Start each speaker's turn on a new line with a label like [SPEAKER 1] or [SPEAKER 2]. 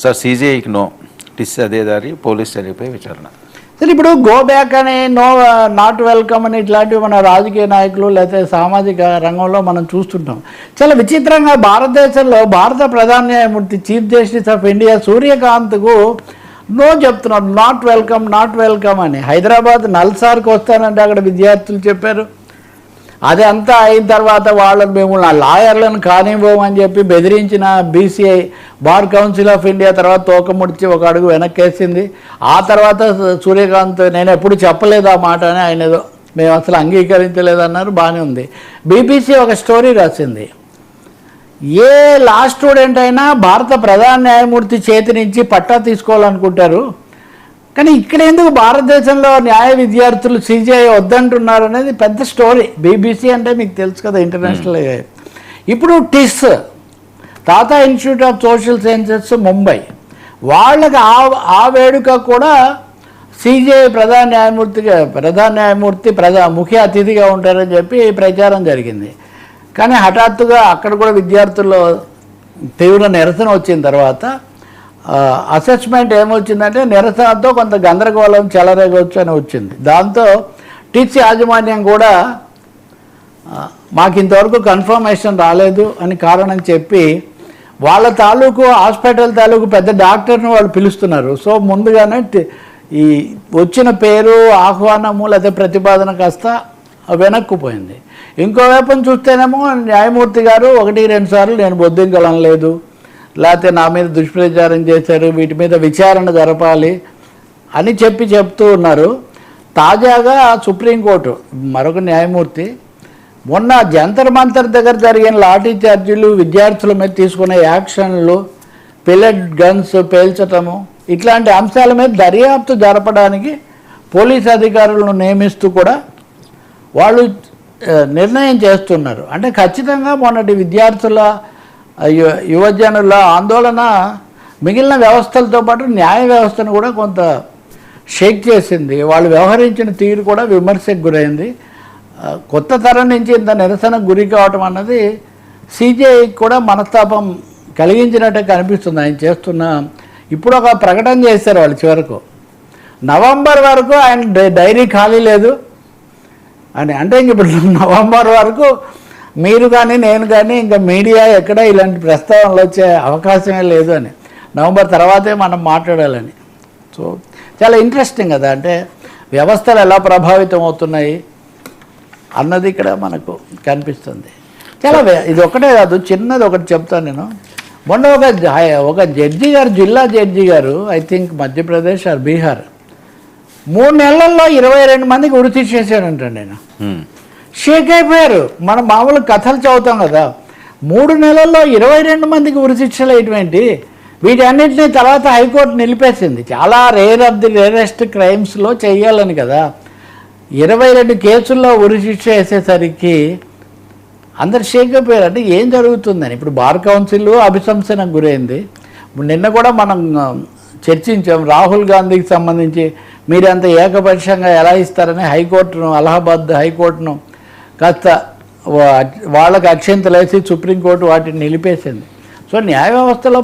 [SPEAKER 1] Sir సీజీఐకి no, టిస్ అదే దారి, police చర్యపై విచారణ.
[SPEAKER 2] సరే, ఇప్పుడు గో బ్యాక్ అని నో, నాట్ వెల్కమ్ అని ఇట్లాంటివి మన రాజకీయ నాయకులు లేకపోతే సామాజిక రంగంలో మనం చూస్తుంటాం. చాలా విచిత్రంగా భారతదేశంలో భారత ప్రధాన న్యాయమూర్తి చీఫ్ జస్టిస్ ఆఫ్ ఇండియా సూర్యకాంత్కు నో చెప్తున్నారు, నాట్ వెల్కమ్, నాట్ వెల్కమ్ అని. హైదరాబాద్ నల్సార్కి వస్తానంటే అక్కడ విద్యార్థులు చెప్పారు. అది అంతా అయిన తర్వాత వాళ్ళని మేము లాయర్లను కానివ్వమని చెప్పి బెదిరించిన BCI bar council of India తర్వాత తోకముడిచి ఒక అడుగు వెనక్కేసింది. ఆ తర్వాత సూర్యకాంత్ నేను ఎప్పుడు చెప్పలేదు ఆ మాట అని, ఆయన ఏదో మేము అసలు అంగీకరించలేదన్నారు. బాగానే ఉంది. బీబీసీ ఒక స్టోరీ రాసింది, ఏ లా స్టూడెంట్ అయినా భారత ప్రధాన న్యాయమూర్తి చేతి నుంచి పట్టా తీసుకోవాలనుకుంటారు, కానీ ఇక్కడ ఎందుకు భారతదేశంలో న్యాయ విద్యార్థులు సీజీఐ వద్దంటున్నారు అనేది పెద్ద స్టోరీ. బీబీసీ అంటే మీకు తెలుసు కదా, ఇంటర్నేషనల్. ఇప్పుడు TISS, Tata institute of social sciences Mumbai, వాళ్ళకి ఆ వేడుక కూడా సీజీఐ ప్రధాన న్యాయమూర్తి ముఖ్య అతిథిగా ఉంటారని చెప్పి ప్రచారం జరిగింది. కానీ హఠాత్తుగా అక్కడ కూడా విద్యార్థుల్లో తీవ్ర నిరసన వచ్చిన తర్వాత అసెస్మెంట్ ఏమొచ్చిందంటే నిరసనతో కొంత గందరగోళం చెలరేగవచ్చు అని వచ్చింది. దాంతో టిస్ యాజమాన్యం కూడా మాకు ఇంతవరకు కన్ఫర్మేషన్ రాలేదు అని కారణం చెప్పి వాళ్ళ తాలూకు హాస్పిటల్ తాలూకు పెద్ద డాక్టర్ని వాళ్ళు పిలుస్తున్నారు. సో ముందుగానే ఈ వచ్చిన పేరు, ఆహ్వానము లేదా ప్రతిపాదన కాస్త వెనక్కుపోయింది. ఇంకోవైపున చూస్తేనేమో న్యాయమూర్తి గారు 1-2 సార్లు నేను బొద్దింకలం లేదు, లేకపోతే నా మీద దుష్ప్రచారం చేశారు, వీటి మీద విచారణ జరపాలి అని చెప్తూ ఉన్నారు. తాజాగా సుప్రీంకోర్టు మరొక న్యాయమూర్తి మొన్న జంతర్ మంతర్ దగ్గర జరిగిన లాఠీ చార్జీలు, విద్యార్థుల మీద తీసుకునే యాక్షన్లు, పెల్లెట్ గన్స్ పేల్చటము, ఇట్లాంటి అంశాల మీద దర్యాప్తు జరపడానికి పోలీస్ అధికారులను నియమిస్తూ కూడా వాళ్ళు నిర్ణయం చేస్తున్నారు. అంటే ఖచ్చితంగా మొన్నటి విద్యార్థుల, యువజనుల ఆందోళన మిగిలిన వ్యవస్థలతో పాటు న్యాయ వ్యవస్థను కూడా కొంత షేక్ చేసింది. వాళ్ళు వ్యవహరించిన తీరు కూడా విమర్శకు గురైంది. కొత్త తరం నుంచి ఇంత నిరసనకు గురి కావటం అన్నది సీజీఐకి కూడా మనస్తాపం కలిగించినట్టే కనిపిస్తుంది. ఆయన చేస్తున్న ఇప్పుడు ఒక ప్రకటన చేశారు వాళ్ళు, చివరకు నవంబర్ వరకు ఆయన డైరీ ఖాళీ లేదు అని. అంటే ఇంక ఇప్పుడు నవంబర్ వరకు మీరు కానీ నేను కానీ ఇంకా మీడియా ఎక్కడ ఇలాంటి ప్రస్తావనలు వచ్చే అవకాశమే లేదు అని, నవంబర్ తర్వాతే మనం మాట్లాడాలని. సో చాలా ఇంట్రెస్టింగ్ కదా, అంటే వ్యవస్థలు ఎలా ప్రభావితం అవుతున్నాయి అన్నది ఇక్కడ మనకు కనిపిస్తుంది. చాలా ఇది ఒకటే కాదు, చిన్నది ఒకటి చెప్తాను నేను. మొన్న ఒక జడ్జి గారు, జిల్లా జడ్జి గారు, I think Madhya Pradesh are Bihar, 3 నెలల్లో 22 మందికి ఉరి చేశాడంటండి. నేను షేక్ అయిపోయారు. మనం మామూలు కథలు చదువుతాం కదా, 3 నెలల్లో 22 మందికి ఉరి శిక్షలు ఎటువంటి, వీటన్నింటినీ తర్వాత హైకోర్టు నిలిపేసింది. చాలా రేరెస్ట్ క్రైమ్స్లో చేయాలని కదా, 22 కేసుల్లో ఉరి శిక్ష వేసేసరికి అందరు షేక్ అయిపోయారు. అంటే ఏం జరుగుతుందని ఇప్పుడు బార్ కౌన్సిల్ అభిశంసనకు గురైంది. నిన్న కూడా మనం చర్చించాం, రాహుల్ గాంధీకి సంబంధించి మీరంత ఏకపక్షంగా ఎలా ఇస్తారని హైకోర్టును, అలహాబాద్ హైకోర్టును కాస్త వాళ్ళకి అక్షింతలేసి సుప్రీంకోర్టు వాటిని నిలిపేసింది. సో న్యాయ వ్యవస్థలో